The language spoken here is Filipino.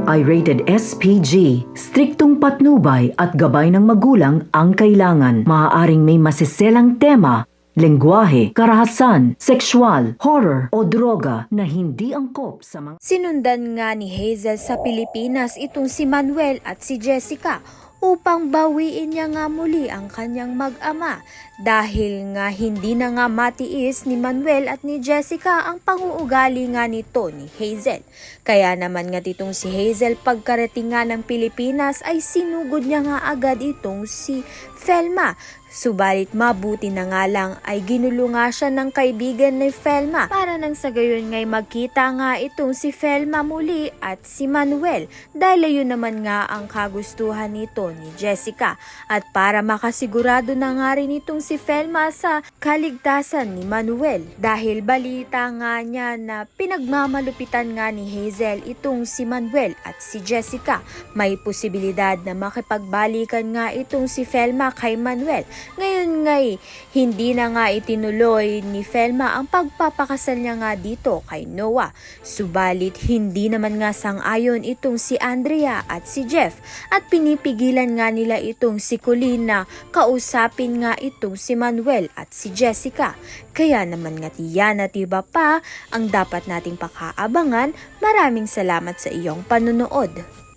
ay rated SPG. Striktong patnubay at gabay ng magulang ang kailangan. Maaaring may masiselang tema, lengguwahe, karahasan, sexual, horror o droga na hindi angkop sa mga... Sinundan nga ni Hazel sa Pilipinas itong si Manuel at si Jessica upang bawiin niya nga muli ang kanyang mag-ama dahil nga hindi na nga matiis ni Manuel at ni Jessica ang panguugali nga nito ni Hazel. Kaya naman nga itong si Hazel pagkarating nga ng Pilipinas ay sinugod niya nga agad itong si Felma. Subalit mabuti na nga lang ay ginulo nga siya ng kaibigan ni Felma para nang sa gayon nga'y magkita nga itong si Felma muli at si Manuel dahil yun naman nga ang kagustuhan nito ni Jessica at para makasigurado na nga rin itong si Felma sa kaligtasan ni Manuel dahil balita nga niya na pinagmamalupitan nga ni Hazel itong si Manuel at si Jessica. May posibilidad na makipagbalikan nga itong si Felma kay Manuel. Ngayon nga'y hindi na nga itinuloy ni Felma ang pagpapakasal niya nga dito kay Noah. Subalit hindi naman nga sang-ayon itong si Andrea at si Jeff at pinipigilan nga nila itong si Colleen na kausapin nga itong si Manuel at si Jessica. Kaya naman nga tiyan at iba pa ang dapat nating pakaabangan. Maraming salamat sa iyong panunood.